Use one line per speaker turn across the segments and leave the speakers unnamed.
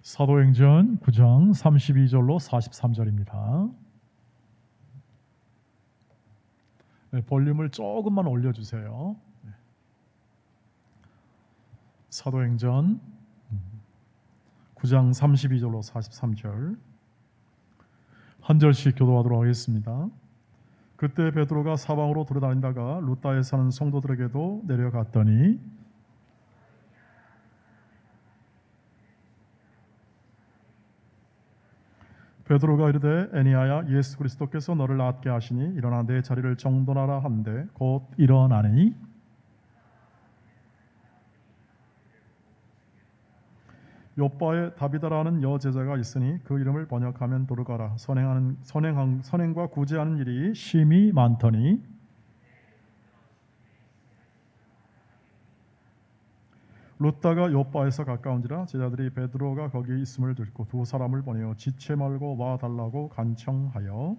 사도행전 9장 32절로 43절입니다. 볼륨을 조금만 올려주세요. 사도행전 9장 32절로 43절 한 절씩 교도하도록 하겠습니다. 그때 베드로가 사방으로 돌아다니다가 루다에 사는 성도들에게도 내려갔더니 베드로가 이르되 에니야야 예수 그리스도께서 너를 낫게 하시니 일어나 내 자리를 정돈하라 한데 곧 일어나니 요바에 다비다라는 여제자가 있으니 그 이름을 번역하면 도르가라. 선행과 구제하는 일이 심히 많더니 루다가 요바에서 가까운지라 제자들이 베드로가 거기 있음을 듣고 두 사람을 보내어 지체 말고 와 달라고 간청하여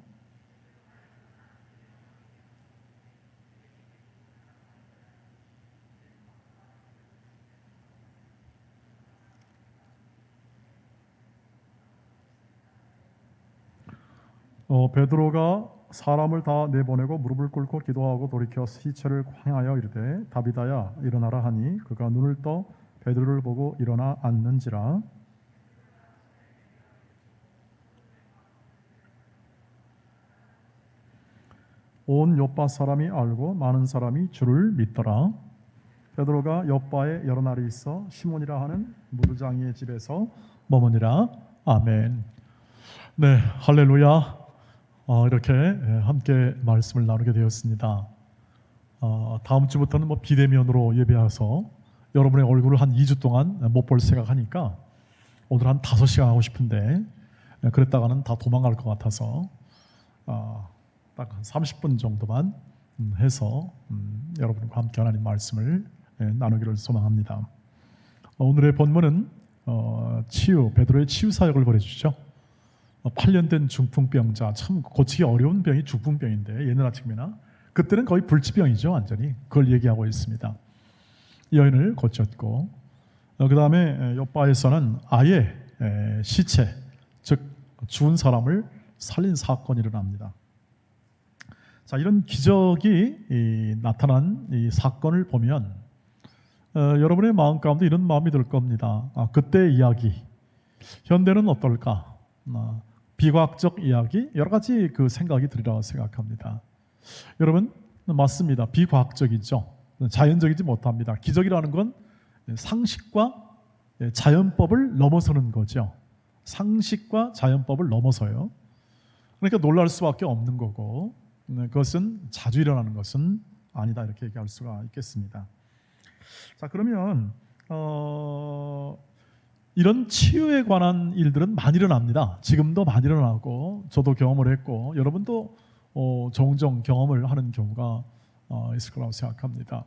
베드로가 사람을 다 내보내고 무릎을 꿇고 기도하고 돌이켜 시체를 향하여 이르되 다비다야 일어나라 하니 그가 눈을 떠 베드로를 보고 일어나 앉는지라. 온 요빠 사람이 알고 많은 사람이 주를 믿더라. 베드로가 요빠에 여러 날이 있어 시몬이라 하는 무두장이의 집에서 머무니라. 아멘. 네, 할렐루야. 이렇게 함께 말씀을 나누게 되었습니다. 다음 주부터는 비대면으로 예배해서 여러분의 얼굴을 한 2주 동안 못 볼 생각하니까 오늘 한 5시간 하고 싶은데 그랬다가는 다 도망갈 것 같아서 딱 한 30분 정도만 해서 여러분과 함께 하나님 말씀을 나누기를 소망합니다. 오늘의 본문은 베드로의 치유 사역을 벌여주죠. 8년 된 중풍병자, 참 고치기 어려운 병이 중풍병인데 옛날 측면이나 그때는 거의 불치병이죠. 완전히 그걸 얘기하고 있습니다. 이 여인을 고쳤고 그 다음에 요바에서는 아예 시체, 즉 죽은 사람을 살린 사건이 일어납니다. 자, 이런 기적이 나타난 이 사건을 보면 여러분의 마음 가운데 이런 마음이 들 겁니다. 그때 이야기, 현대는 어떨까? 비과학적 이야기, 여러 가지 그 생각이 들리라고 생각합니다. 여러분, 맞습니다. 비과학적이죠. 자연적이지 못합니다. 기적이라는 건 상식과 자연법을 넘어서는 거죠. 상식과 자연법을 넘어서요. 그러니까 놀랄 수밖에 없는 거고 그것은 자주 일어나는 것은 아니다 이렇게 얘기할 수가 있겠습니다. 자, 그러면 이런 치유에 관한 일들은 많이 일어납니다. 지금도 많이 일어나고 저도 경험을 했고 여러분도 종종 경험을 하는 경우가 있을 거라고 생각합니다.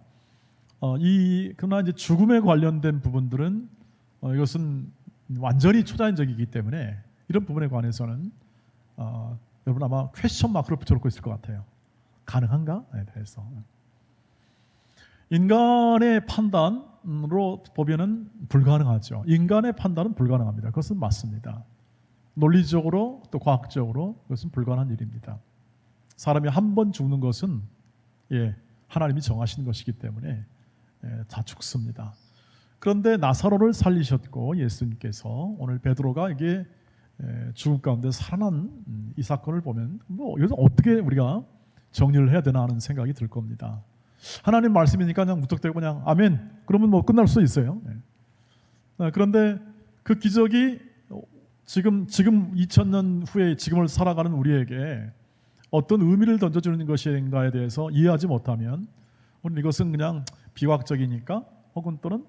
그러나 이제 죽음에 관련된 부분들은 이것은 완전히 초자연적이기 때문에 이런 부분에 관해서는 여러분 아마 퀘스천 마크를 붙여놓고 있을 것 같아요. 가능한가에 대해서. 인간의 판단으로 보면은 불가능하죠. 인간의 판단은 불가능합니다. 그것은 맞습니다. 논리적으로 또 과학적으로 그것은 불가능한 일입니다. 사람이 한 번 죽는 것은 하나님이 정하신 것이기 때문에 다 죽습니다. 그런데 나사로를 살리셨고 예수님께서 오늘 베드로가 이게 죽음 가운데 살아난 이 사건을 보면 이것은 어떻게 우리가 정리를 해야 되나 하는 생각이 들 겁니다. 하나님 말씀이니까 그냥 무턱대고 그냥 아멘 그러면 끝날 수 있어요. 그런데 그 기적이 지금 2000년 후에 지금을 살아가는 우리에게 어떤 의미를 던져주는 것인가에 대해서 이해하지 못하면 오늘 이것은 그냥 비과학적이니까 혹은 또는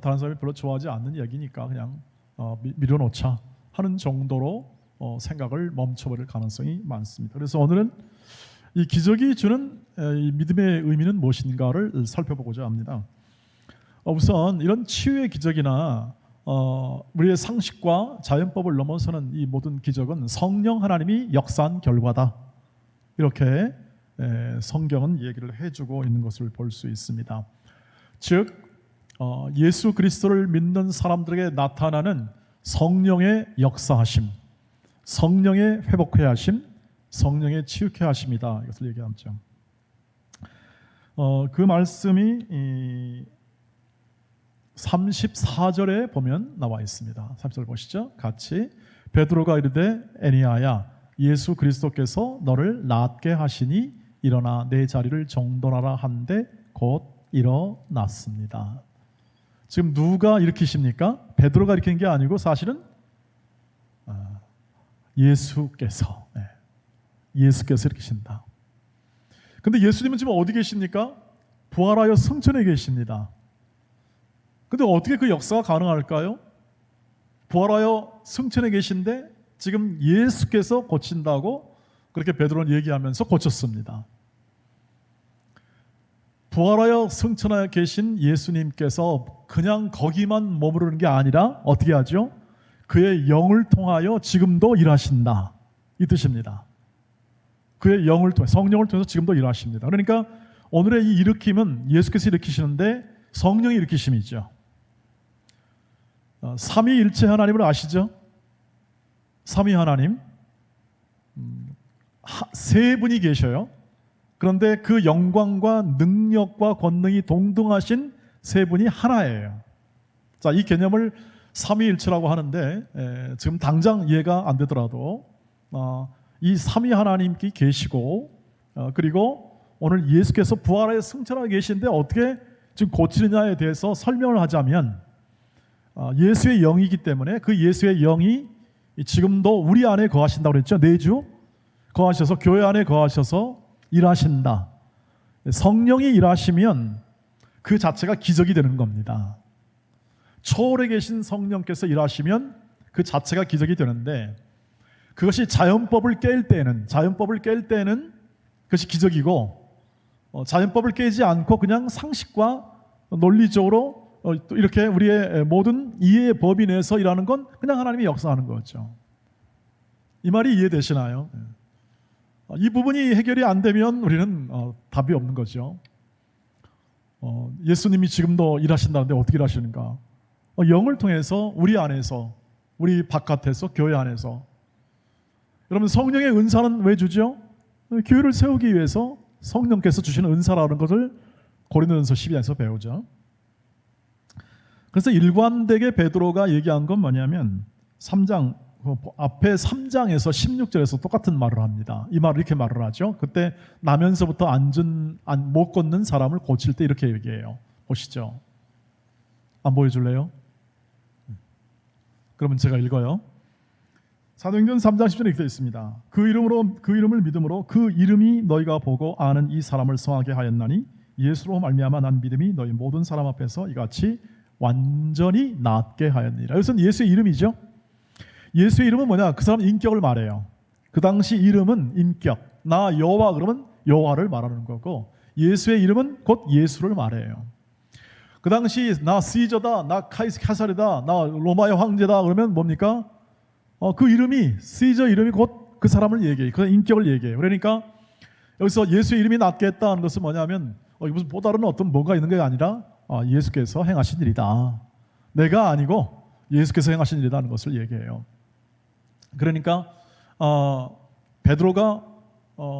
다른 사람이 별로 좋아하지 않는 이야기니까 그냥 밀어놓자 하는 정도로 생각을 멈춰버릴 가능성이 많습니다. 그래서 오늘은 이 기적이 주는 이 믿음의 의미는 무엇인가를 살펴보고자 합니다. 우선 이런 치유의 기적이나 우리의 상식과 자연법을 넘어서는 이 모든 기적은 성령 하나님이 역사한 결과다. 이렇게 성경은 얘기를 해주고 있는 것을 볼 수 있습니다. 즉 예수 그리스도를 믿는 사람들에게 나타나는 성령의 역사하심, 성령의 회복해 하심, 성령의 치유케 하심이다. 이것을 얘기하죠. 그 말씀이 34절에 보면 나와 있습니다. 30절 보시죠. 같이. 베드로가 이르되 에니야야 예수 그리스도께서 너를 낫게 하시니 일어나 내 자리를 정돈하라 한데 곧 일어났습니다. 지금 누가 일으키십니까? 베드로가 일으키는 게 아니고 사실은 예수께서 예수께서 일으키신다. 근데 예수님은 지금 어디 계십니까? 부활하여 승천해 계십니다. 근데 어떻게 그 역사가 가능할까요? 부활하여 승천해 계신데 지금 예수께서 고친다고 그렇게 베드로는 얘기하면서 고쳤습니다. 부활하여 승천하여 계신 예수님께서 그냥 거기만 머무르는 게 아니라 어떻게 하죠? 그의 영을 통하여 지금도 일하신다. 이 뜻입니다. 그의 영을 통해 성령을 통해서 지금도 일하십니다. 그러니까 오늘의 이 일으킴은 예수께서 일으키시는데 성령이 일으키심이죠. 삼위일체 하나님을 아시죠? 삼위 하나님 세 분이 계셔요. 그런데 그 영광과 능력과 권능이 동등하신 세 분이 하나예요. 자, 이 개념을 삼위일체라고 하는데 지금 당장 이해가 안 되더라도 이 삼위 하나님께 계시고 그리고 오늘 예수께서 부활하여 승천하고 계신데 어떻게 지금 고치느냐에 대해서 설명을 하자면 예수의 영이기 때문에 그 예수의 영이 지금도 우리 안에 거하신다고 그랬죠. 내주 거하셔서 교회 안에 거하셔서 일하신다. 성령이 일하시면 그 자체가 기적이 되는 겁니다. 초월에 계신 성령께서 일하시면 그 자체가 기적이 되는데 그것이 자연법을 깰 때는 그것이 기적이고 자연법을 깨지 않고 그냥 상식과 논리적으로 또 이렇게 우리의 모든 이해의 법이 내서 일하는 건 그냥 하나님이 역사하는 거죠. 이 말이 이해되시나요? 이 부분이 해결이 안 되면 우리는 답이 없는 거죠. 예수님이 지금도 일하신다는데 어떻게 일하시는가? 영을 통해서 우리 안에서, 우리 바깥에서, 교회 안에서. 여러분 성령의 은사는 왜 주죠? 교회를 세우기 위해서 성령께서 주시는 은사라는 것을 고린도전서 12장에서 배우죠. 그래서 일관되게 베드로가 얘기한 건 뭐냐면 3장 앞에 3장에서 16절에서 똑같은 말을 합니다. 이 말을 이렇게 말을 하죠. 그때 나면서부터 못 걷는 사람을 고칠 때 이렇게 얘기해요. 보시죠. 안 보여줄래요? 그러면 제가 읽어요. 사도행전 3장 10절에 이렇게 있습니다. 그 이름을 믿음으로 그 이름이 너희가 보고 아는 이 사람을 성하게 하였나니 예수로 말미암아 난 믿음이 너희 모든 사람 앞에서 이같이 완전히 낫게 하였느니라. 여기서는 예수의 이름이죠. 예수의 이름은 뭐냐? 그 사람 인격을 말해요. 그 당시 이름은 인격. 나 여호와 그러면 여호와를 말하는 거고 예수의 이름은 곧 예수를 말해요. 그 당시 나 시저다, 나 카사르다, 나 로마의 황제다 그러면 뭡니까? 그 이름이 시저 이름이 곧 그 사람을 얘기해요. 그 인격을 얘기해요. 그러니까 여기서 예수의 이름이 낫게 했다는 것은 뭐냐면 무슨 또 다른 어떤 뭐가 있는 게 아니라 예수께서 행하신 일이다. 내가 아니고 예수께서 행하신 일이라는 것을 얘기해요. 그러니까 베드로가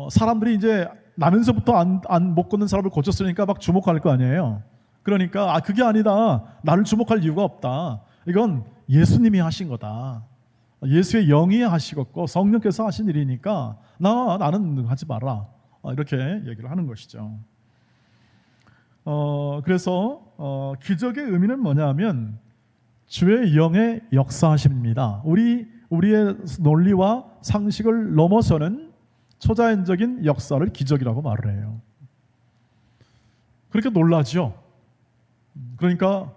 사람들이 이제 나면서부터 못 걷는 사람을 고쳤으니까 막 주목할 거 아니에요. 그러니까 그게 아니다. 나를 주목할 이유가 없다. 이건 예수님이 하신 거다. 예수의 영이 하시고 성령께서 하신 일이니까 나는 하지 마라. 이렇게 얘기를 하는 것이죠. 그래서 기적의 의미는 뭐냐면 주의 영의 역사하심입니다. 우리의 논리와 상식을 넘어서는 초자연적인 역사를 기적이라고 말을 해요. 그렇게 놀라죠. 그러니까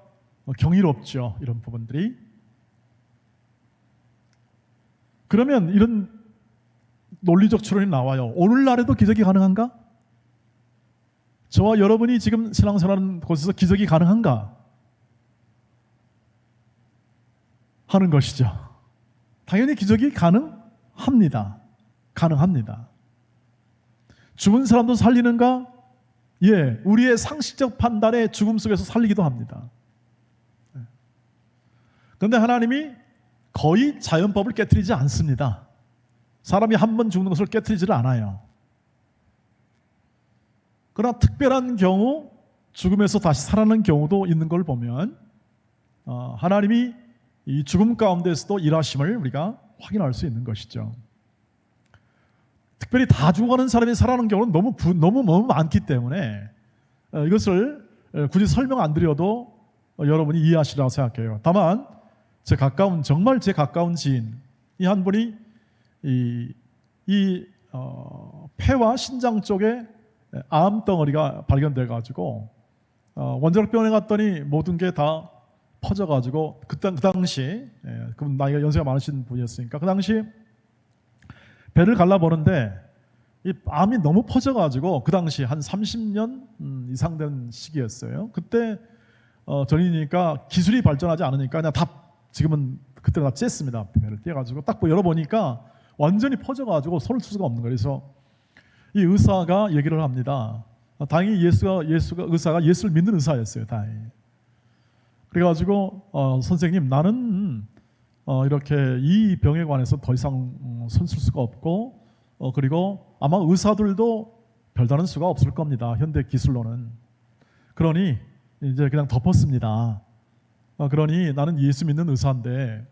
경이롭죠. 이런 부분들이. 그러면 이런 논리적 추론이 나와요. 오늘날에도 기적이 가능한가? 저와 여러분이 지금 신앙생활하는 곳에서 기적이 가능한가? 하는 것이죠. 당연히 기적이 가능합니다. 가능합니다. 죽은 사람도 살리는가? 예, 우리의 상식적 판단에 죽음 속에서 살리기도 합니다. 그런데 하나님이 거의 자연법을 깨트리지 않습니다. 사람이 한 번 죽는 것을 깨트리지를 않아요. 그러나 특별한 경우 죽음에서 다시 살아나는 경우도 있는 걸 보면 하나님이 이 죽음 가운데서도 일하심을 우리가 확인할 수 있는 것이죠. 특별히 다 죽어가는 사람이 살아나는 경우는 너무 많기 때문에 이것을 굳이 설명 안 드려도 여러분이 이해하시리라고 생각해요. 다만 정말 제 가까운 지인 이 한 분이 폐와 신장 쪽에 암 덩어리가 발견돼 가지고 원자력병원에 갔더니 모든 게 다 퍼져 가지고 그 당시 그분 나이가 연세가 많으신 분이었으니까 그 당시 배를 갈라보는데 이 암이 너무 퍼져 가지고 그 당시 한 30년 이상 된 시기였어요. 그때 전이니까 기술이 발전하지 않으니까 그냥 다 지금은 그때 다 쬐습니다. 배를 떼가지고 딱 열어보니까 완전히 퍼져가지고 손을 쓸 수가 없는 거예요. 그래서 이 의사가 얘기를 합니다. 다행히 의사가 예수를 믿는 의사였어요. 다행히. 그래가지고 선생님 나는 이렇게 이 병에 관해서 더 이상 손 쓸 수가 없고 그리고 아마 의사들도 별다른 수가 없을 겁니다. 현대 기술로는. 그러니 이제 그냥 덮었습니다. 그러니 나는 예수 믿는 의사인데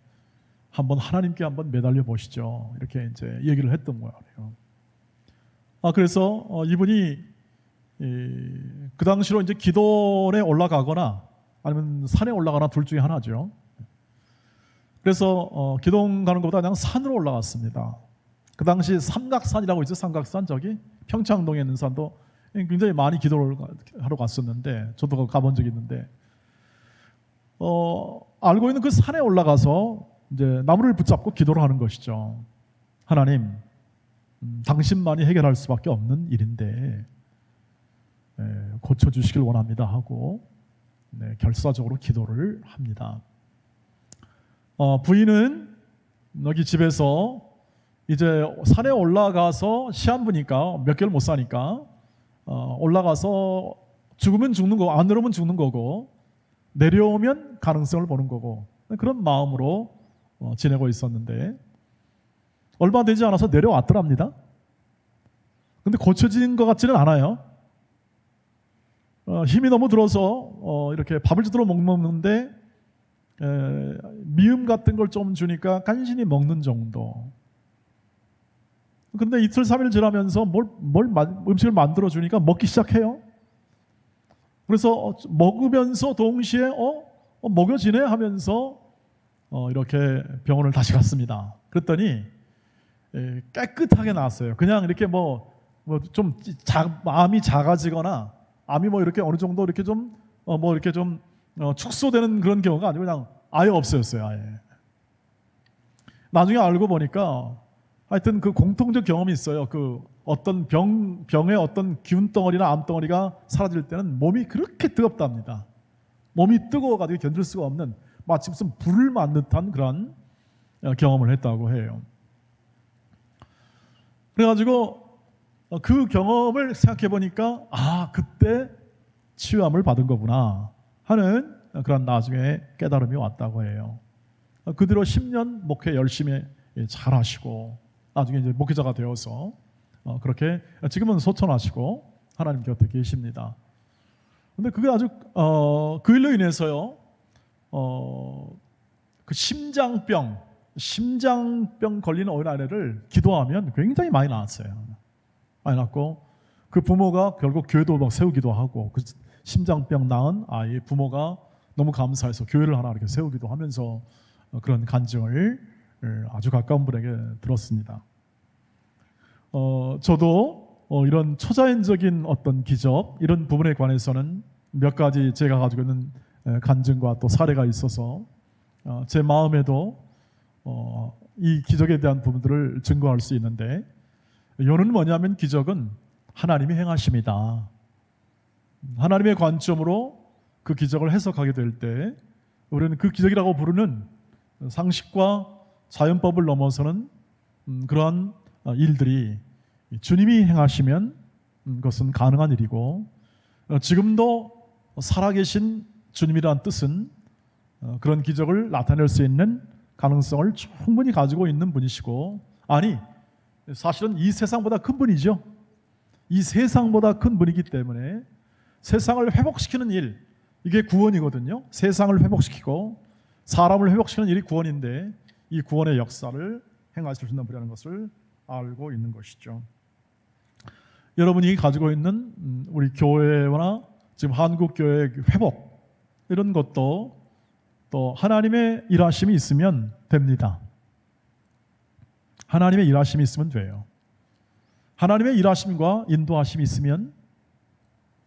하나님께 한번 매달려 보시죠. 이렇게 이제 얘기를 했던 거예요. 그래서 이분이 그 당시로 이제 기도에 올라가거나 아니면 산에 올라가나 둘 중에 하나죠. 그래서 기동 가는 것보다 그냥 산으로 올라갔습니다. 그 당시 삼각산이라고 있죠. 삼각산 저기 평창동에 있는 산도 굉장히 많이 기도를 하러 갔었는데 저도 가본 적이 있는데 알고 있는 그 산에 올라가서 이제 나무를 붙잡고 기도를 하는 것이죠. 하나님, 당신만이 해결할 수밖에 없는 일인데 고쳐주시길 원합니다 하고 결사적으로 기도를 합니다. 부인은 여기 집에서 이제 산에 올라가서 시한 부니까 몇 개월 못 사니까 올라가서 죽으면 죽는 거고 안 내려오면 죽는 거고 내려오면 가능성을 보는 거고 그런 마음으로 지내고 있었는데 얼마 되지 않아서 내려왔더랍니다. 근데 고쳐진 것 같지는 않아요. 힘이 너무 들어서 이렇게 밥을 제대로 못 먹는데 미음 같은 걸 좀 주니까 간신히 먹는 정도. 근데 이틀 3일 지나면서 음식을 만들어 주니까 먹기 시작해요. 그래서 먹으면서 동시에 먹여지네 하면서 이렇게 병원을 다시 갔습니다. 그랬더니 깨끗하게 나왔어요. 그냥 이렇게 좀 암이 작아지거나 암이 이렇게 어느 정도 이렇게 좀 이렇게 좀 축소되는 그런 경우가 아니고 그냥 아예 없어졌어요. 아예. 나중에 알고 보니까 하여튼 그 공통적 경험이 있어요. 그 어떤 병의 어떤 기운 덩어리나 암 덩어리가 사라질 때는 몸이 그렇게 뜨겁답니다. 몸이 뜨거워가지고 견딜 수가 없는 마치 무슨 불을 맞는 듯한 그런 경험을 했다고 해요. 그래가지고 그 경험을 생각해 보니까 그때 치유함을 받은 거구나 하는 그런 나중에 깨달음이 왔다고 해요. 그 뒤로 10년 목회 열심히 잘 하시고 나중에 이제 목회자가 되어서 그렇게 지금은 소천하시고 하나님 곁에 계십니다. 근데 그게 아주 그 일로 인해서요 그 심장병 걸리는 어린아이를 기도하면 굉장히 많이 나왔어요. 많이 낳고 그 부모가 결국 교회도 세우기도 하고 그 심장병 낳은 아이 부모가 너무 감사해서 교회를 하나 이렇게 세우기도 하면서 그런 간증을 아주 가까운 분에게 들었습니다. 저도 이런 초자연적인 어떤 기적 이런 부분에 관해서는 몇 가지 제가 가지고 있는 간증과 또 사례가 있어서 제 마음에도 이 기적에 대한 부분들을 증거할 수 있는데 이유는 뭐냐면 기적은 하나님이 행하심이다. 하나님의 관점으로 그 기적을 해석하게 될 때 우리는 그 기적이라고 부르는 상식과 자연법을 넘어서는 그러한 일들이 주님이 행하시면 그것은 가능한 일이고 지금도 살아계신 주님이란 뜻은 그런 기적을 나타낼 수 있는 가능성을 충분히 가지고 있는 분이시고, 아니 사실은 이 세상보다 큰 분이죠. 이 세상보다 큰 분이기 때문에 세상을 회복시키는 일, 이게 구원이거든요. 세상을 회복시키고 사람을 회복시키는 일이 구원인데, 이 구원의 역사를 행하실 수 있는 분이라는 것을 알고 있는 것이죠. 여러분이 가지고 있는 우리 교회나 지금 한국 교회의 회복, 이런 것도 또 하나님의 일하심이 있으면 됩니다. 하나님의 일하심이 있으면 돼요. 하나님의 일하심과 인도하심이 있으면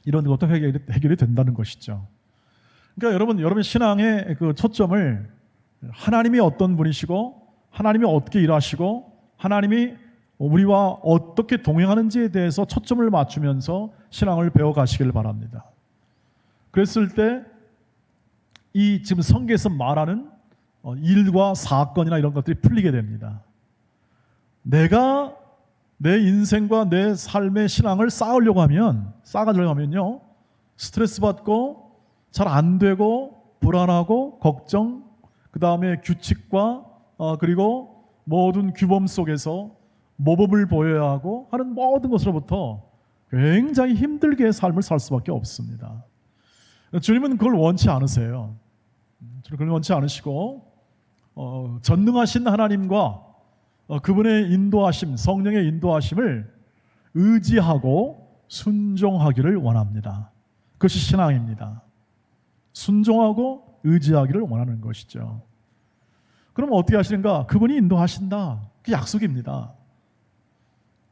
이런 것도 해결이 된다는 것이죠. 그러니까 여러분 신앙의 그 초점을 하나님이 어떤 분이시고, 하나님이 어떻게 일하시고, 하나님이 우리와 어떻게 동행하는지에 대해서 초점을 맞추면서 신앙을 배워가시길 바랍니다. 그랬을 때 이 지금 성경에서 말하는 일과 사건이나 이런 것들이 풀리게 됩니다. 내가 내 인생과 내 삶의 신앙을 쌓으려고 하면요, 스트레스 받고 잘 안 되고 불안하고 걱정, 그 다음에 규칙과 그리고 모든 규범 속에서 모범을 보여야 하고 하는 모든 것으로부터 굉장히 힘들게 삶을 살 수밖에 없습니다. 주님은 그걸 원치 않으세요. 그걸 원치 않으시고 전능하신 하나님과 그분의 인도하심, 성령의 인도하심을 의지하고 순종하기를 원합니다. 그것이 신앙입니다. 순종하고 의지하기를 원하는 것이죠. 그럼 어떻게 하시는가? 그분이 인도하신다. 그 약속입니다.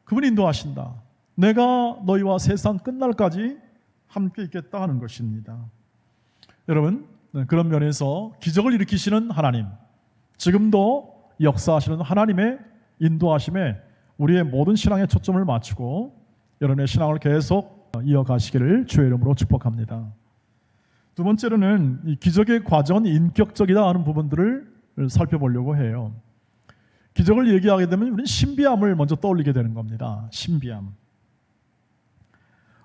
그분이 인도하신다. 내가 너희와 세상 끝날까지 함께 있겠다 하는 것입니다. 여러분, 그런 면에서 기적을 일으키시는 하나님, 지금도 역사하시는 하나님의 인도하심에 우리의 모든 신앙의 초점을 맞추고 여러분의 신앙을 계속 이어가시기를 주의 이름으로 축복합니다. 두 번째로는 이 기적의 과정은 인격적이다 하는 부분들을 살펴보려고 해요. 기적을 얘기하게 되면 우리는 신비함을 먼저 떠올리게 되는 겁니다. 신비함.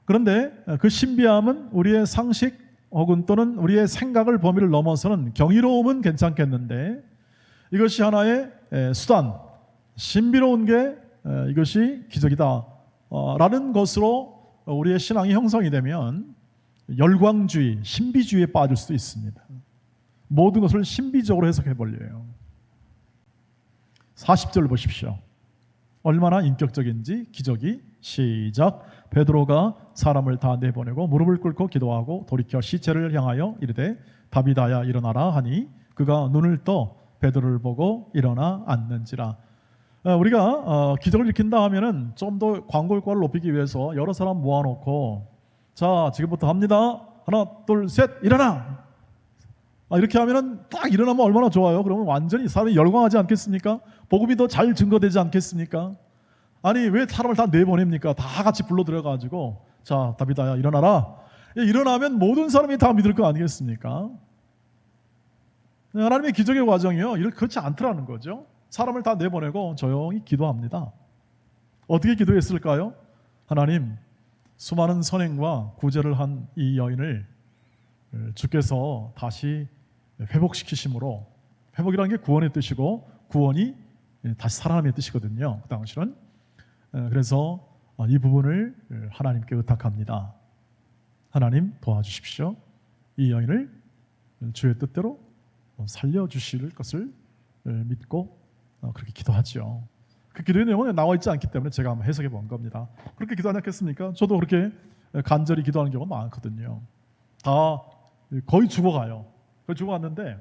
그런데 그 신비함은 우리의 상식 혹은 또는 우리의 생각을 범위를 넘어서는 경이로움은 괜찮겠는데, 이것이 하나의 수단, 신비로운 게 이것이 기적이다 라는 것으로 우리의 신앙이 형성이 되면 열광주의, 신비주의에 빠질 수도 있습니다. 모든 것을 신비적으로 해석해 보려요. 40절 보십시오. 얼마나 인격적인지 기적이 시작. 베드로가 사람을 다 내보내고 무릎을 꿇고 기도하고 돌이켜 시체를 향하여 이르되 다비다야 일어나라 하니 그가 눈을 떠 베드로를 보고 일어나 앉는지라. 우리가 기적을 일으킨다 하면은 좀 더 광고 효과를 높이기 위해서 여러 사람 모아놓고, 자 지금부터 합니다. 하나 둘 셋 일어나. 이렇게 하면은 딱 일어나면 얼마나 좋아요. 그러면 완전히 사람이 열광하지 않겠습니까? 복음이 더 잘 증거되지 않겠습니까? 아니 왜 사람을 다 내보냅니까? 다 같이 불러 들여가지고 자 다비다야 일어나라. 일어나면 모든 사람이 다 믿을 거 아니겠습니까? 하나님의 기적의 과정이요, 그렇지 않더라는 거죠. 사람을 다 내보내고 조용히 기도합니다. 어떻게 기도했을까요? 하나님, 수많은 선행과 구제를 한 이 여인을 주께서 다시 회복시키심으로, 회복이라는 게 구원의 뜻이고 구원이 다시 살아남의 뜻이거든요. 그 당시는. 그래서 이 부분을 하나님께 의탁합니다. 하나님 도와주십시오. 이 여인을 주의 뜻대로 살려주실 것을 믿고 그렇게 기도하죠. 그 기도의 내용은 나와 있지 않기 때문에 제가 한번 해석해 본 겁니다. 그렇게 기도하지 않겠습니까? 저도 그렇게 간절히 기도하는 경우가 많거든요. 다 거의 죽어가요. 거의 죽어갔는데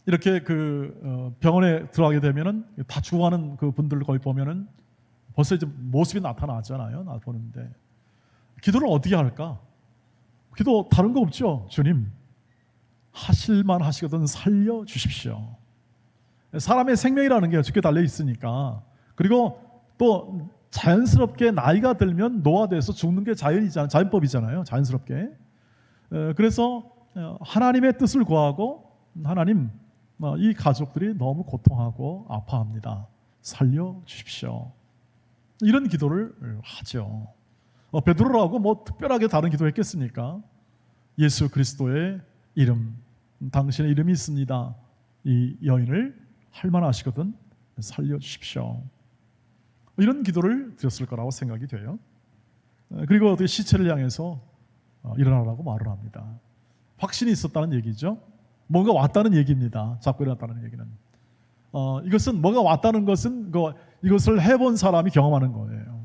이렇게 병원에 들어가게 되면은 다 죽어가는 그 분들을 거의 보면은 벌써 이제 모습이 나타나잖아요. 나 보는데 기도를 어떻게 할까? 기도 다른 거 없죠. 주님, 하실만 하시거든 살려 주십시오. 사람의 생명이라는 게 주께 달려 있으니까. 그리고 또 자연스럽게 나이가 들면 노화돼서 죽는 게 자연법이잖아요. 자연스럽게. 그래서 하나님의 뜻을 구하고, 하나님, 이 가족들이 너무 고통하고 아파합니다. 살려 주십시오. 이런 기도를 하죠. 베드로라고 뭐 특별하게 다른 기도했겠습니까? 예수 그리스도의 이름, 당신의 이름이 있습니다. 이 여인을 할만하시거든 살려주십시오. 이런 기도를 드렸을 거라고 생각이 돼요. 그리고 어떻게 시체를 향해서 일어나라고 말을 합니다. 확신이 있었다는 얘기죠. 뭔가 왔다는 얘기입니다. 잡고 일어났다는 얘기는. 이것은 뭐가 왔다는 것은 이것을 해본 사람이 경험하는 거예요.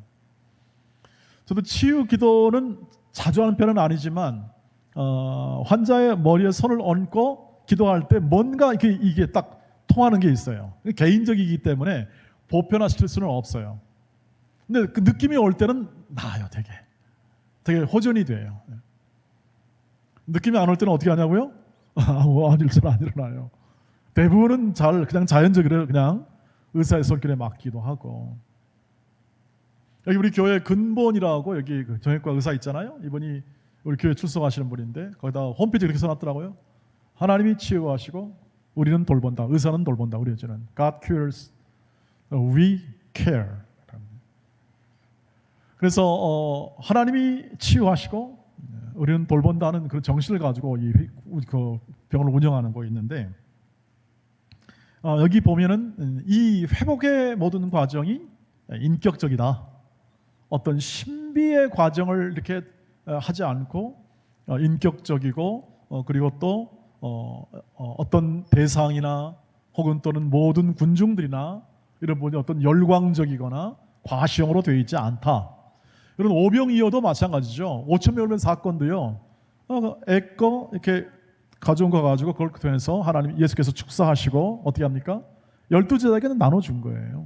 저도 치유 기도는 자주 하는 편은 아니지만 환자의 머리에 손을 얹고 기도할 때 뭔가 이게 딱 통하는 게 있어요. 개인적이기 때문에 보편화시킬 수는 없어요. 근데 그 느낌이 올 때는 나아요. 되게 호전이 돼요. 느낌이 안 올 때는 어떻게 하냐고요? 아무 일도 안 일어나요. 대부분은 그냥 자연적으로 그냥 의사의 손길에 맡기도 하고. 여기 우리 교회 근본이라고 여기 그 정형외과 의사 있잖아요. 이분이 우리 교회 출석하시는 분인데 거기다 홈페이지 그렇게 써놨더라고요. 하나님이 치유하시고 우리는 돌본다. 의사는 돌본다. 우리 교회는 God cures, we care. 그래서 하나님이 치유하시고 우리는 돌본다는 그런 정신을 가지고 그 병원을 운영하는 거 있는데 여기 보면은 이 회복의 모든 과정이 인격적이다. 어떤 신비의 과정을 이렇게 하지 않고 인격적이고 그리고 또 어떤 대상이나 혹은 또는 모든 군중들이나 이런 분이 어떤 열광적이거나 과시형으로 되어 있지 않다. 이런 오병이어도 마찬가지죠. 5천 명 면 사건도요. 애거 이렇게 가져온 거 가지고 그걸 통해서 하나님 예수께서 축사하시고 어떻게 합니까? 12제자에게는 나눠준 거예요.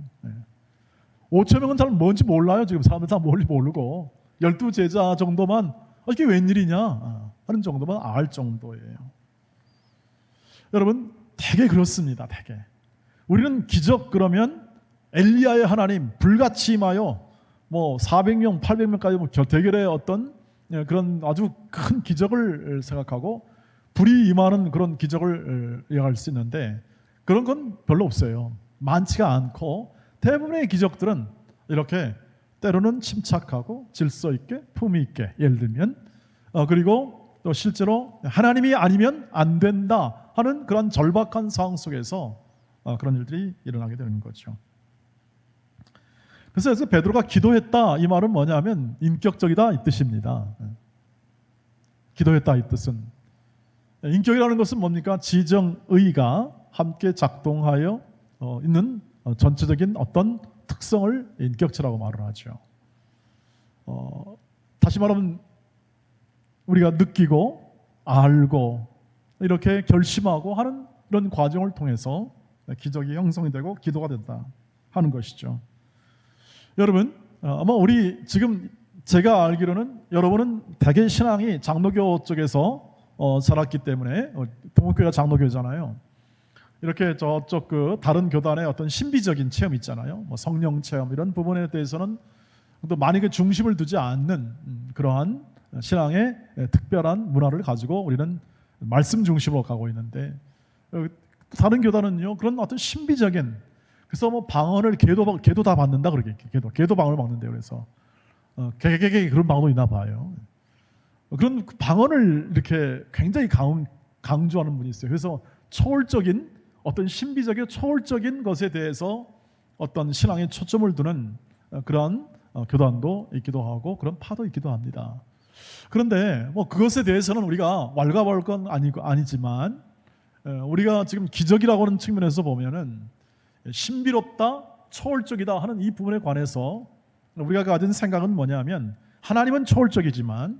5천 명은 잘 뭔지 몰라요. 지금 사람들 다 뭔지 모르고 12제자 정도만 이게 웬일이냐 하는 정도만 알 정도예요. 여러분 되게 그렇습니다. 되게 우리는 기적 그러면 엘리야의 하나님 불같이 임하여 뭐 400명, 800명까지 뭐 대결의 어떤 그런 아주 큰 기적을 생각하고 불이 임하는 그런 기적을 이해할 수 있는데 그런 건 별로 없어요. 많지가 않고 대부분의 기적들은 이렇게 때로는 침착하고 질서 있게 품위 있게 예를 들면 그리고 또 실제로 하나님이 아니면 안 된다 하는 그런 절박한 상황 속에서 그런 일들이 일어나게 되는 거죠. 그래서 베드로가 기도했다 이 말은 뭐냐면 인격적이다 이 뜻입니다. 기도했다 이 뜻은 인격이라는 것은 뭡니까? 지정의가 함께 작동하여 있는 전체적인 어떤 특성을 인격체라고 말을 하죠. 다시 말하면 우리가 느끼고 알고 이렇게 결심하고 하는 이런 과정을 통해서 기적이 형성이 되고 기도가 된다 하는 것이죠. 여러분 아마 우리 지금 제가 알기로는 여러분은 대개 신앙이 장로교 쪽에서 자랐기 때문에 동국교회가 장로교잖아요. 이렇게 저쪽 그 다른 교단의 어떤 신비적인 체험 있잖아요. 뭐 성령 체험 이런 부분에 대해서는 또 많이 그 중심을 두지 않는 그러한 신앙의 특별한 문화를 가지고 우리는 말씀 중심으로 가고 있는데 다른 교단은요 그런 어떤 신비적인 그래서 뭐 방언을 개도 다 받는다 그러게 개도 방언을 받는데요. 그래서 개개개 그런 방언도 있나 봐요. 그런 방언을 이렇게 굉장히 강조하는 분이 있어요. 그래서 초월적인 어떤 신비적인 초월적인 것에 대해서 어떤 신앙에 초점을 두는 그런 교단도 있기도 하고 그런 파도 있기도 합니다. 그런데 뭐 그것에 대해서는 우리가 왈가왈 건 아니지만 우리가 지금 기적이라고 하는 측면에서 보면은 신비롭다, 초월적이다 하는 이 부분에 관해서 우리가 가진 생각은 뭐냐면 하나님은 초월적이지만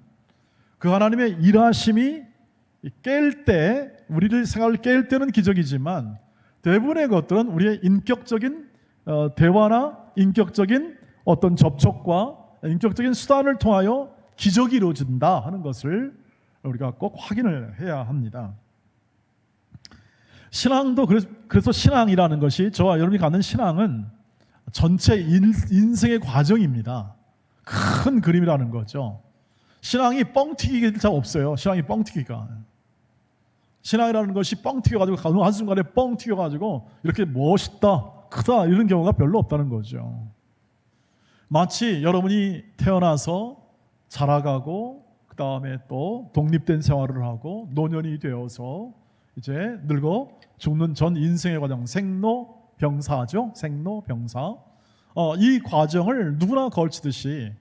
그 하나님의 일하심이 깰 때 우리를 생각을 깰 때는 기적이지만 대부분의 것들은 우리의 인격적인 대화나 인격적인 어떤 접촉과 인격적인 수단을 통하여 기적이 이루어진다 하는 것을 우리가 꼭 확인을 해야 합니다. 신앙도 그래서 신앙이라는 것이 저와 여러분이 갖는 신앙은 전체 인생의 과정입니다. 큰 그림이라는 거죠. 신앙이 뻥튀기가 잘 없어요. 신앙이 뻥튀기가. 신앙이라는 것이 뻥튀겨가지고 한순간에 뻥튀겨가지고 이렇게 멋있다, 크다 이런 경우가 별로 없다는 거죠. 마치 여러분이 태어나서 자라가고 그 다음에 또 독립된 생활을 하고 노년이 되어서 이제 늙어 죽는 전 인생의 과정, 생로병사죠. 생로병사. 이 과정을 누구나 걸치듯이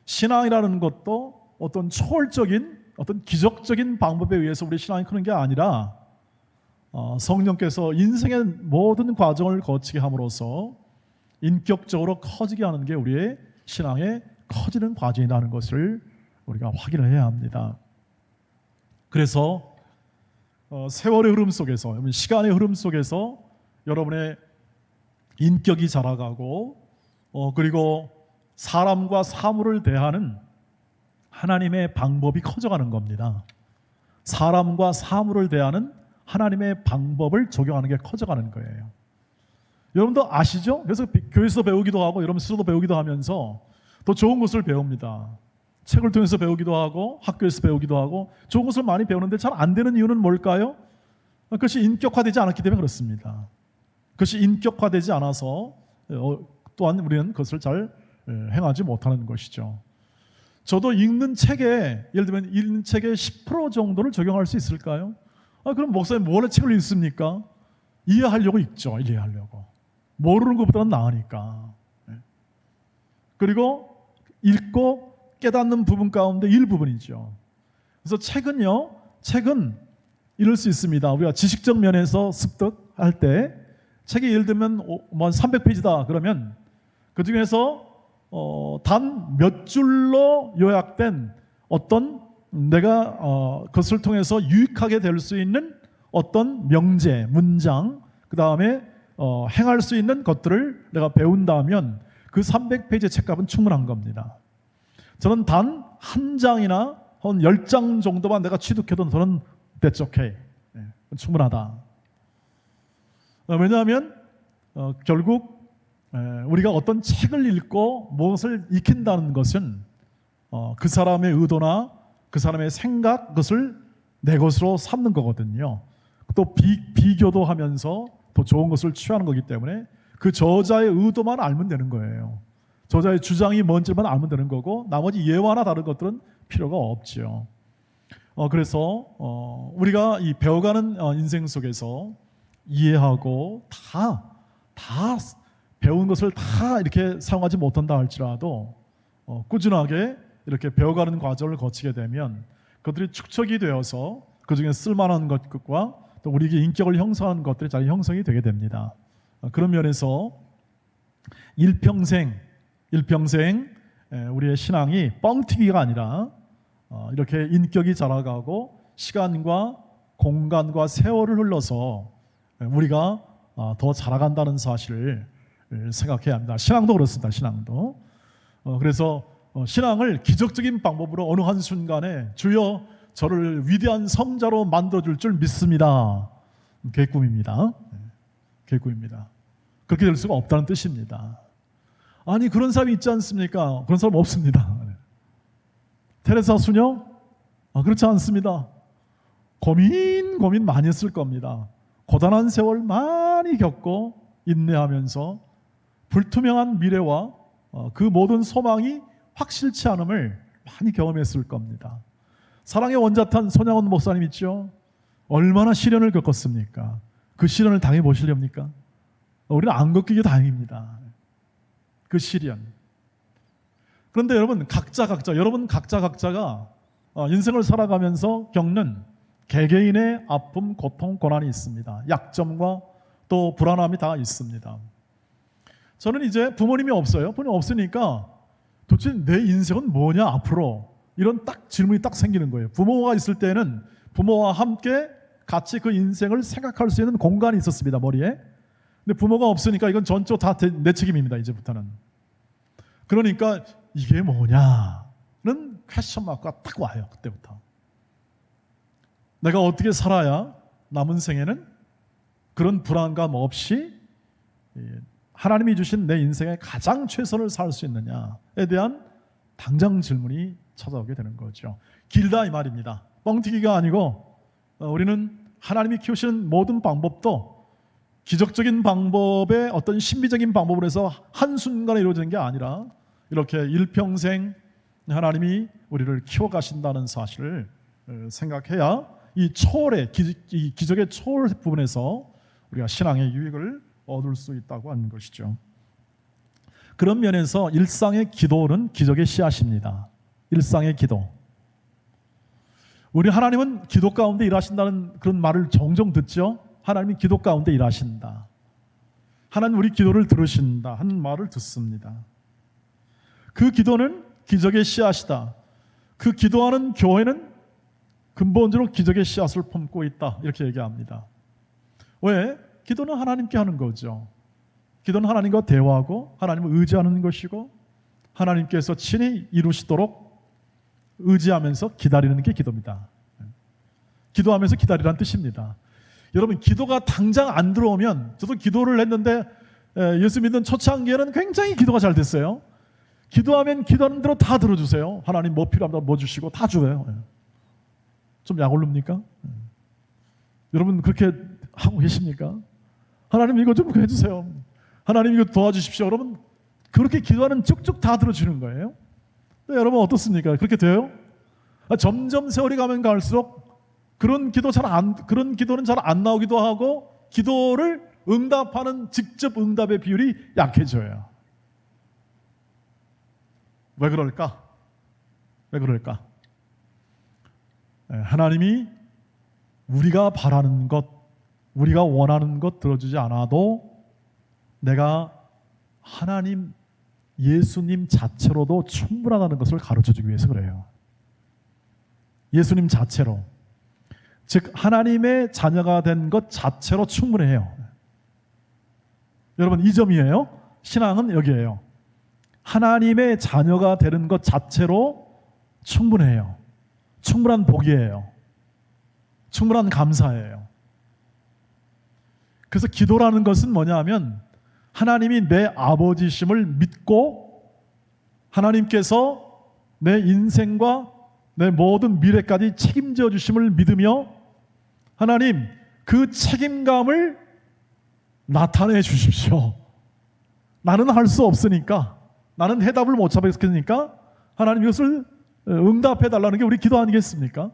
신앙이라는 것도 어떤 초월적인, 어떤 기적적인 방법에 의해서 우리 신앙이 크는 게 아니라 성령께서 인생의 모든 과정을 거치게 함으로써 인격적으로 커지게 하는 게 우리의 신앙의 커지는 과정이라는 것을 우리가 확인을 해야 합니다. 그래서 세월의 흐름 속에서, 시간의 흐름 속에서 여러분의 인격이 자라가고 그리고 사람과 사물을 대하는 하나님의 방법이 커져가는 겁니다. 사람과 사물을 대하는 하나님의 방법을 적용하는 게 커져가는 거예요. 여러분도 아시죠? 그래서 교회에서 배우기도 하고 여러분 스스로도 배우기도 하면서 더 좋은 것을 배웁니다. 책을 통해서 배우기도 하고 학교에서 배우기도 하고 좋은 것을 많이 배우는데 잘 안 되는 이유는 뭘까요? 그것이 인격화되지 않았기 때문에 그렇습니다. 그것이 인격화되지 않아서 또한 우리는 그것을 잘 행하지 못하는 것이죠. 저도 읽는 책에, 예를 들면 읽는 책의 10% 정도를 적용할 수 있을까요? 그럼 목사님 뭐래 책을 읽습니까? 이해하려고 읽죠. 이해하려고. 모르는 것보다는 나으니까. 그리고 읽고 깨닫는 부분 가운데 일부분이죠. 그래서 책은 이럴 수 있습니다. 우리가 지식적 면에서 습득할 때 책이 예를 들면 300페이지다 그러면 그 중에서 단 몇 줄로 요약된 어떤 내가 그것을 통해서 유익하게 될 수 있는 어떤 명제, 문장, 그 다음에 행할 수 있는 것들을 내가 배운다면 그 300페이지 책값은 충분한 겁니다. 저는 단 한 장이나 한 10장 정도만 내가 취득해도 저는 that's okay. 충분하다. 왜냐하면 결국 우리가 어떤 책을 읽고 무엇을 익힌다는 것은 그 사람의 의도나 그 사람의 생각, 그것을 내 것으로 삼는 거거든요. 또 비교도 하면서 더 좋은 것을 취하는 거기 때문에 그 저자의 의도만 알면 되는 거예요. 저자의 주장이 뭔지만 알면 되는 거고 나머지 예화나 다른 것들은 필요가 없죠. 그래서 우리가 이 배워가는 인생 속에서 이해하고 다 배운 것을 다 이렇게 사용하지 못한다 할지라도 꾸준하게 이렇게 배워가는 과정을 거치게 되면 그들이 축적이 되어서 그 중에 쓸만한 것과 또 우리에게 인격을 형성하는 것들이 잘 형성이 되게 됩니다. 그런 면에서 일평생 우리의 신앙이 뻥튀기가 아니라 이렇게 인격이 자라가고 시간과 공간과 세월을 흘러서 우리가 더 자라간다는 사실을 생각해야 합니다. 신앙도 그렇습니다. 신앙도. 그래서 신앙을 기적적인 방법으로 어느 한순간에 주여 저를 위대한 성자로 만들어줄 줄 믿습니다. 그게 꿈입니다. 그게 꿈입니다. 그렇게 될 수가 없다는 뜻입니다. 아니 그런 사람이 있지 않습니까? 그런 사람 없습니다. 테레사 수녀? 그렇지 않습니다. 고민 많이 했을 겁니다. 고단한 세월 많이 겪고 인내하면서 불투명한 미래와 그 모든 소망이 확실치 않음을 많이 경험했을 겁니다. 사랑의 원자탄 손양원 목사님 있죠? 얼마나 시련을 겪었습니까? 그 시련을 당해보시렵니까? 우리는 안 겪기게 다행입니다. 그 시련. 그런데 여러분 각자가 인생을 살아가면서 겪는 개개인의 아픔, 고통, 고난이 있습니다. 약점과 또 불안함이 다 있습니다. 저는 이제 부모님이 없어요. 부모님 없으니까 도대체 내 인생은 뭐냐 앞으로 이런 딱 질문이 딱 생기는 거예요. 부모가 있을 때는 부모와 함께 같이 그 인생을 생각할 수 있는 공간이 있었습니다. 머리에. 근데 부모가 없으니까 이건 전적으로 다 내 책임입니다. 이제부터는. 그러니까 이게 뭐냐는 퀘스천 마크가 딱 와요. 그때부터. 내가 어떻게 살아야 남은 생에는 그런 불안감 없이 하나님이 주신 내 인생의 가장 최선을 살 수 있느냐에 대한 당장 질문이 찾아오게 되는 거죠. 길다 이 말입니다. 뻥튀기가 아니고 우리는 하나님이 키우시는 모든 방법도 기적적인 방법의 어떤 신비적인 방법으로 해서 한순간에 이루어지는 게 아니라 이렇게 일평생 하나님이 우리를 키워가신다는 사실을 생각해야 이 초월의 이 기적의 초월 부분에서 우리가 신앙의 유익을 얻을 수 있다고 하는 것이죠. 그런 면에서 일상의 기도는 기적의 씨앗입니다. 일상의 기도. 우리 하나님은 기도 가운데 일하신다는 그런 말을 종종 듣죠. 하나님이 기도 가운데 일하신다. 하나님 우리 기도를 들으신다 하는 말을 듣습니다. 그 기도는 기적의 씨앗이다. 그 기도하는 교회는 근본적으로 기적의 씨앗을 품고 있다. 이렇게 얘기합니다. 왜? 기도는 하나님께 하는 거죠. 기도는 하나님과 대화하고 하나님을 의지하는 것이고 하나님께서 친히 이루시도록 의지하면서 기다리는 게 기도입니다. 기도하면서 기다리라는 뜻입니다. 여러분, 기도가 당장 안 들어오면, 저도 기도를 했는데 예수 믿는 초창기에는 굉장히 기도가 잘 됐어요. 기도하면 기도하는 대로 다 들어주세요. 하나님 뭐 필요합니다 뭐 주시고 다 줘요. 좀 약올릅니까? 여러분 그렇게 하고 계십니까? 하나님 이거 좀 해주세요. 하나님 이거 도와주십시오. 여러분 그렇게 기도하는 쭉쭉 다 들어주는 거예요. 네, 여러분 어떻습니까? 그렇게 돼요? 점점 세월이 가면 갈수록 그런 기도는 잘 안 나오기도 하고 기도를 응답하는 직접 응답의 비율이 약해져요. 왜 그럴까? 왜 그럴까? 하나님이 우리가 바라는 것, 우리가 원하는 것 들어주지 않아도 내가 하나님, 예수님 자체로도 충분하다는 것을 가르쳐주기 위해서 그래요. 예수님 자체로. 즉 하나님의 자녀가 된 것 자체로 충분해요. 여러분 이 점이에요. 신앙은 여기에요. 하나님의 자녀가 되는 것 자체로 충분해요. 충분한 복이에요. 충분한 감사예요. 그래서 기도라는 것은 뭐냐 하면 하나님이 내 아버지심을 믿고 하나님께서 내 인생과 내 모든 미래까지 책임져 주심을 믿으며 하나님 그 책임감을 나타내 주십시오. 나는 할 수 없으니까, 나는 해답을 못 잡겠으니까 하나님 이것을 응답해 달라는 게 우리 기도 아니겠습니까?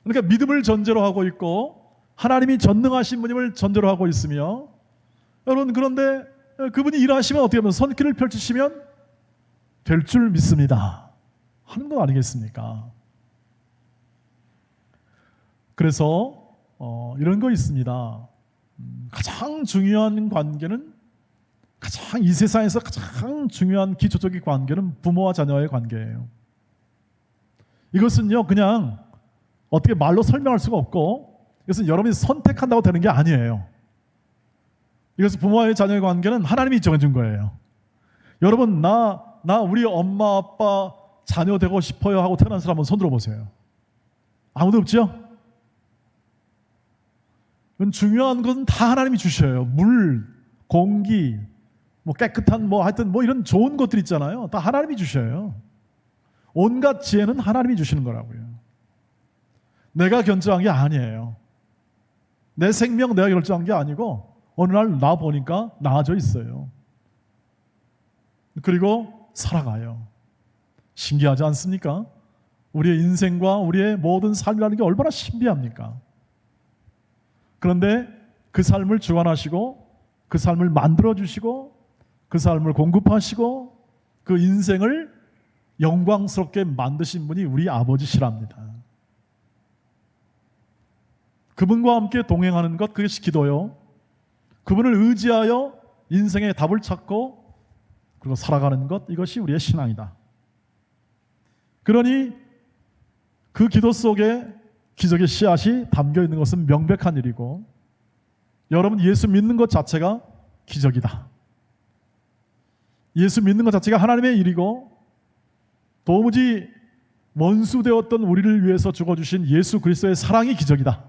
그러니까 믿음을 전제로 하고 있고 하나님이 전능하신 분임을 전제로 하고 있으며, 여러분 그런데 그분이 일하시면 어떻게 하면 손길을 펼치시면 될 줄 믿습니다 하는 거 아니겠습니까? 그래서 이런 거 있습니다. 가장 중요한 관계는, 가장 이 세상에서 가장 중요한 기초적인 관계는 부모와 자녀의 관계예요. 이것은요 그냥 어떻게 말로 설명할 수가 없고, 이것은 여러분이 선택한다고 되는 게 아니에요. 이것은 부모와의 자녀의 관계는 하나님이 정해준 거예요. 여러분 나 우리 엄마 아빠 자녀 되고 싶어요 하고 태어난 사람 한번 손 들어보세요. 아무도 없죠? 중요한 것은 다 하나님이 주셔요. 물, 공기, 뭐 깨끗한 하여튼 이런 좋은 것들 있잖아요. 다 하나님이 주셔요. 온갖 지혜는 하나님이 주시는 거라고요. 내가 결정한 게 아니에요. 내 생명 내가 결정한 게 아니고 어느 날 나 보니까 나아져 있어요. 그리고 살아가요. 신기하지 않습니까? 우리의 인생과 우리의 모든 삶이라는 게 얼마나 신비합니까? 그런데 그 삶을 주관하시고 그 삶을 만들어주시고 그 삶을 공급하시고 그 인생을 영광스럽게 만드신 분이 우리 아버지시랍니다. 그분과 함께 동행하는 것, 그것이 기도요. 그분을 의지하여 인생의 답을 찾고 그리고 살아가는 것, 이것이 우리의 신앙이다. 그러니 그 기도 속에 기적의 씨앗이 담겨 있는 것은 명백한 일이고, 여러분 예수 믿는 것 자체가 기적이다. 예수 믿는 것 자체가 하나님의 일이고, 도무지 원수 되었던 우리를 위해서 죽어주신 예수 그리스도의 사랑이 기적이다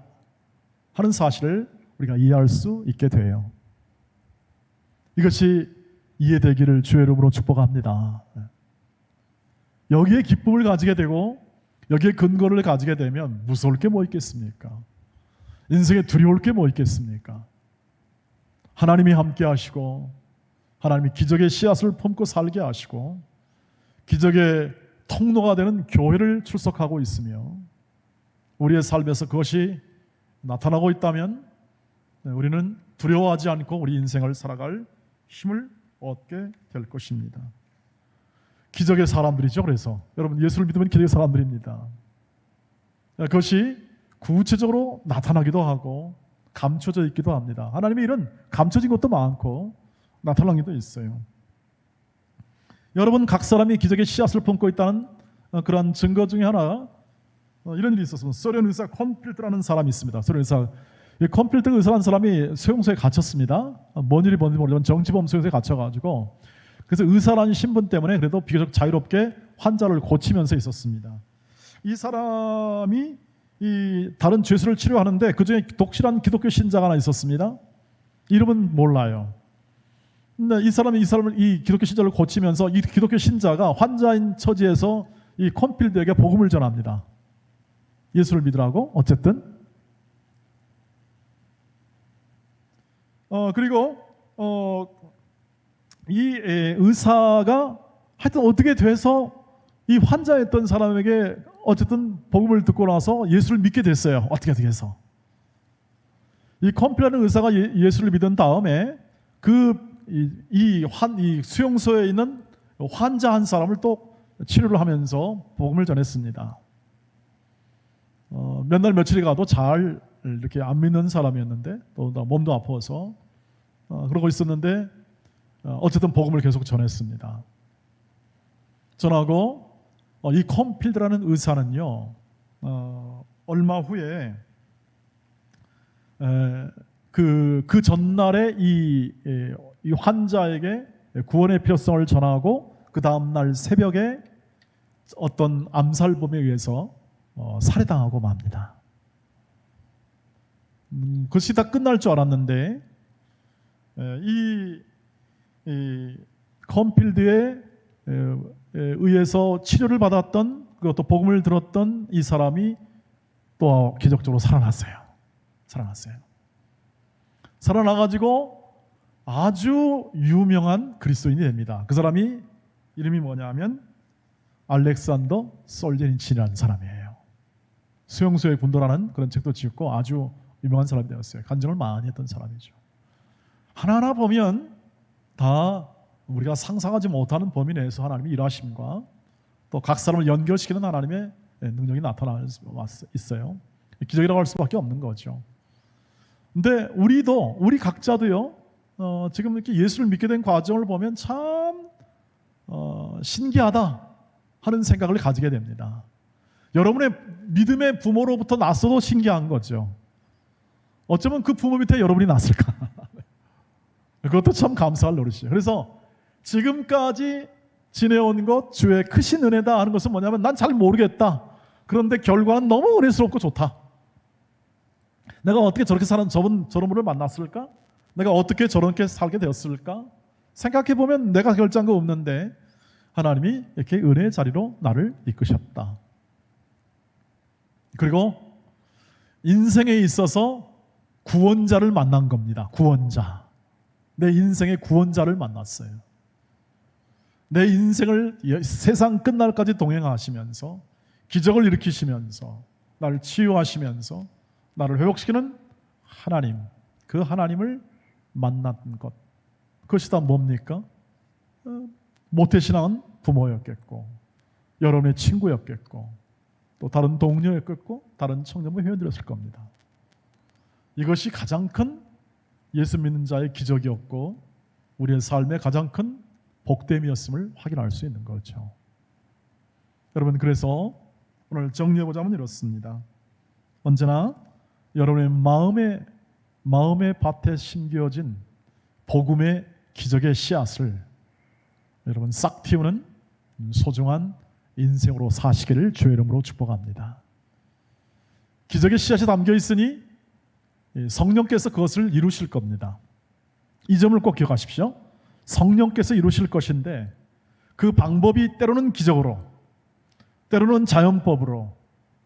하는 사실을 우리가 이해할 수 있게 돼요. 이것이 이해되기를 주의 이름으로 축복합니다. 여기에 기쁨을 가지게 되고 여기에 근거를 가지게 되면 무서울 게 뭐 있겠습니까? 인생에 두려울 게 뭐 있겠습니까? 하나님이 함께 하시고 하나님이 기적의 씨앗을 품고 살게 하시고 기적의 통로가 되는 교회를 출석하고 있으며 우리의 삶에서 그것이 나타나고 있다면 우리는 두려워하지 않고 우리 인생을 살아갈 힘을 얻게 될 것입니다. 기적의 사람들이죠. 그래서 여러분, 예수를 믿으면 기적의 사람들입니다. 그것이 구체적으로 나타나기도 하고 감춰져 있기도 합니다. 하나님의 일은 감춰진 것도 많고 나타난 것도 있어요. 여러분, 각 사람이 기적의 씨앗을 품고 있다는 그러한 증거 중에 하나, 이런 일이 있었습니다. 소련 의사 콘필드라는 사람이 있습니다. 소련 의사, 이 콘필드 의사라는 사람이 수용소에 갇혔습니다. 뭔 일이 뭔지 모르지만 정치범 수용소에 갇혀가지고, 그래서 의사라는 신분 때문에 그래도 비교적 자유롭게 환자를 고치면서 있었습니다. 이 사람이 이 다른 죄수를 치료하는데 그 중에 독실한 기독교 신자가 하나 있었습니다. 이름은 몰라요. 근데 이 기독교 신자를 고치면서 이 기독교 신자가 환자인 처지에서 이 콘필드에게 복음을 전합니다. 예수를 믿으라고. 어쨌든 그리고 이 의사가 하여튼 어떻게 돼서 이 환자였던 사람에게 어쨌든 복음을 듣고 나서 예수를 믿게 됐어요. 어떻게 해서 이 컴필라는 의사가 예수를 믿은 다음에 이 수용소에 있는 환자 한 사람을 또 치료를 하면서 복음을 전했습니다. 몇 날 며칠이 가도 잘 이렇게 안 믿는 사람이었는데 또 몸도 아파서 그러고 있었는데 어쨌든 복음을 계속 전했습니다. 전하고 이 컴필드라는 의사는요, 얼마 후에 그 전날에 이 환자에게 구원의 필요성을 전하고 그 다음날 새벽에 어떤 암살범에 의해서 살해당하고 맙니다. 그것이 다 끝날 줄 알았는데 이 컴필드에 의해서 치료를 받았던, 그것도 복음을 들었던 이 사람이 또 기적적으로 살아났어요. 살아나가지고 아주 유명한 그리스도인이 됩니다. 그 사람이 이름이 뭐냐면 알렉산더 솔제니친이라는 사람이에요. 수용소의 군도라는 그런 책도 지었고 아주 유명한 사람이 되었어요. 간증을 많이 했던 사람이죠. 하나하나 보면 다 우리가 상상하지 못하는 범위 내에서 하나님의 일하심과 또 각 사람을 연결시키는 하나님의 능력이 나타나 있어요. 기적이라고 할 수밖에 없는 거죠. 근데 우리 각자도요, 지금 이렇게 예수를 믿게 된 과정을 보면 참 신기하다 하는 생각을 가지게 됩니다. 여러분의 믿음의 부모로부터 났어도 신기한 거죠. 어쩌면 그 부모 밑에 여러분이 났을까? 그것도 참 감사할 노릇이에요. 그래서 지금까지 지내온 것 주의 크신 은혜다 하는 것은 뭐냐면 난 잘 모르겠다. 그런데 결과는 너무 은혜스럽고 좋다. 내가 어떻게 저렇게 사는 저런 분을 만났을까? 내가 어떻게 저렇게 살게 되었을까? 생각해보면 내가 결정한 거 없는데 하나님이 이렇게 은혜의 자리로 나를 이끄셨다. 그리고 인생에 있어서 구원자를 만난 겁니다. 구원자. 내 인생의 구원자를 만났어요. 내 인생을 세상 끝날까지 동행하시면서 기적을 일으키시면서 나를 치유하시면서 나를 회복시키는 하나님, 그 하나님을 만난 것, 그것이 다 뭡니까? 모태신앙은 부모였겠고 여러분의 친구였겠고 또 다른 동료였겠고 다른 청년부 회원들이었을 겁니다. 이것이 가장 큰 예수 믿는 자의 기적이었고 우리의 삶의 가장 큰 복됨이었음을 확인할 수 있는 거죠. 여러분, 그래서 오늘 정리해보자면 이렇습니다. 언제나 여러분의 마음의 밭에 심겨진 복음의 기적의 씨앗을 여러분 싹 틔우는 소중한 인생으로 사시기를 주의 이름으로 축복합니다. 기적의 씨앗이 담겨 있으니 성령께서 그것을 이루실 겁니다. 이 점을 꼭 기억하십시오. 성령께서 이루실 것인데 그 방법이 때로는 기적으로, 때로는 자연법으로,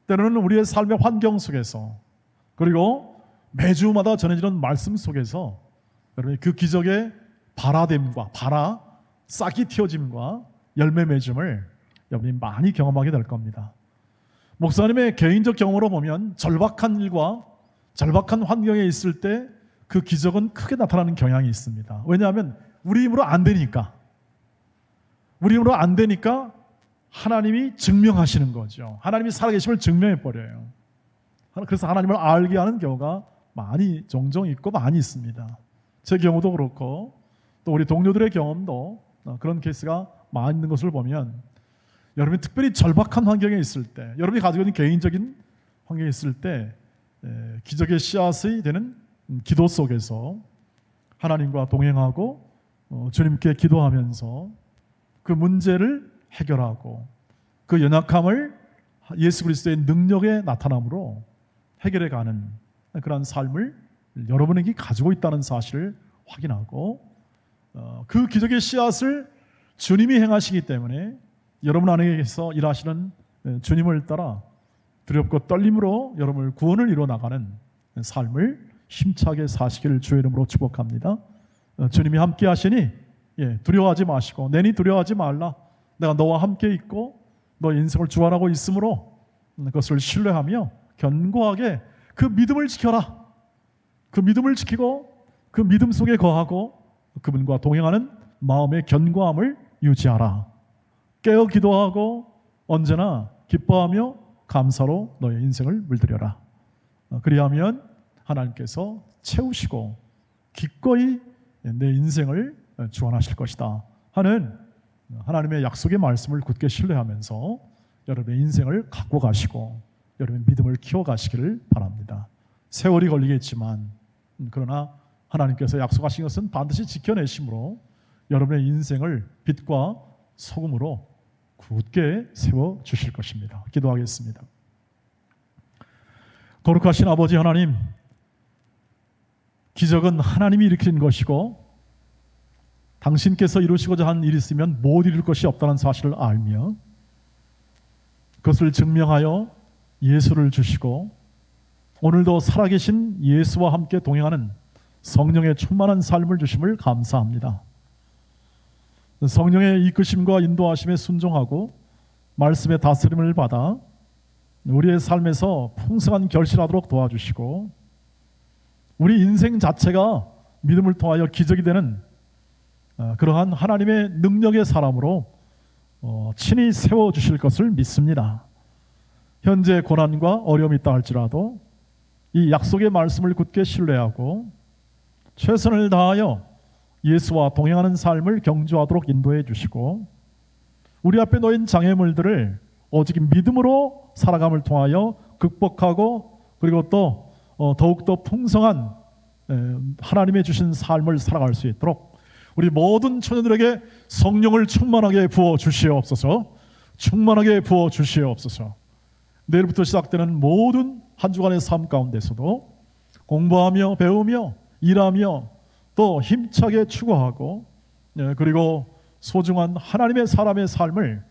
때로는 우리의 삶의 환경 속에서, 그리고 매주마다 전해지는 말씀 속에서 여러분이 그 기적의 발화됨과 싹이 틔어짐과 열매 맺음을 여러분이 많이 경험하게 될 겁니다. 목사님의 개인적 경험으로 보면 절박한 일과 절박한 환경에 있을 때 그 기적은 크게 나타나는 경향이 있습니다. 왜냐하면 우리 힘으로 안 되니까. 우리 힘으로 안 되니까 하나님이 증명하시는 거죠. 하나님이 살아계심을 증명해 버려요. 그래서 하나님을 알게 하는 경우가 종종 있고 많이 있습니다. 제 경우도 그렇고 또 우리 동료들의 경험도 그런 케이스가 많이 있는 것을 보면, 여러분이 특별히 절박한 환경에 있을 때, 여러분이 가지고 있는 개인적인 환경에 있을 때 기적의 씨앗이 되는 기도 속에서 하나님과 동행하고 주님께 기도하면서 그 문제를 해결하고 그 연약함을 예수 그리스도의 능력의 나타남으로 해결해가는 그런 삶을 여러분에게 가지고 있다는 사실을 확인하고, 그 기적의 씨앗을 주님이 행하시기 때문에 여러분 안에서 일하시는 주님을 따라 두렵고 떨림으로 여러분을 구원을 이루어 나가는 삶을 힘차게 사시기를 주의 이름으로 축복합니다. 주님이 함께 하시니 두려워하지 마시고, 내니 두려워하지 말라. 내가 너와 함께 있고 너의 인생을 주관하고 있으므로 그것을 신뢰하며 견고하게 그 믿음을 지켜라. 그 믿음을 지키고 그 믿음 속에 거하고 그분과 동행하는 마음의 견고함을 유지하라. 깨어 기도하고 언제나 기뻐하며 감사로 너의 인생을 물들여라. 그리하면 하나님께서 채우시고 기꺼이 내 인생을 주관하실 것이다 하는 하나님의 약속의 말씀을 굳게 신뢰하면서 여러분의 인생을 갖고 가시고 여러분의 믿음을 키워가시기를 바랍니다. 세월이 걸리겠지만 그러나 하나님께서 약속하신 것은 반드시 지켜내심으로 여러분의 인생을 빛과 소금으로 굳게 세워주실 것입니다. 기도하겠습니다. 거룩하신 아버지 하나님, 기적은 하나님이 일으킨 것이고 당신께서 이루시고자 한 일이 있으면 못 이룰 것이 없다는 사실을 알며 그것을 증명하여 예수를 주시고 오늘도 살아계신 예수와 함께 동행하는 성령의 충만한 삶을 주심을 감사합니다. 성령의 이끄심과 인도하심에 순종하고 말씀의 다스림을 받아 우리의 삶에서 풍성한 결실하도록 도와주시고 우리 인생 자체가 믿음을 통하여 기적이 되는 그러한 하나님의 능력의 사람으로 친히 세워주실 것을 믿습니다. 현재 고난과 어려움이 있다 할지라도 이 약속의 말씀을 굳게 신뢰하고 최선을 다하여 예수와 동행하는 삶을 경주하도록 인도해 주시고 우리 앞에 놓인 장애물들을 오직 믿음으로 살아감을 통하여 극복하고 그리고 또 더욱더 풍성한 하나님의 주신 삶을 살아갈 수 있도록 우리 모든 처녀들에게 성령을 충만하게 부어 주시옵소서. 충만하게 부어 주시옵소서. 내일부터 시작되는 모든 한 주간의 삶 가운데서도 공부하며 배우며 일하며 또 힘차게 추구하고 그리고 소중한 하나님의 사람의 삶을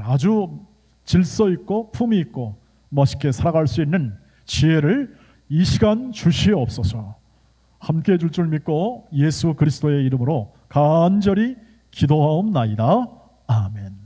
아주 질서 있고 품위 있고 멋있게 살아갈 수 있는 지혜를 이 시간 주시옵소서. 함께 해줄 줄 믿고 예수 그리스도의 이름으로 간절히 기도하옵나이다. 아멘.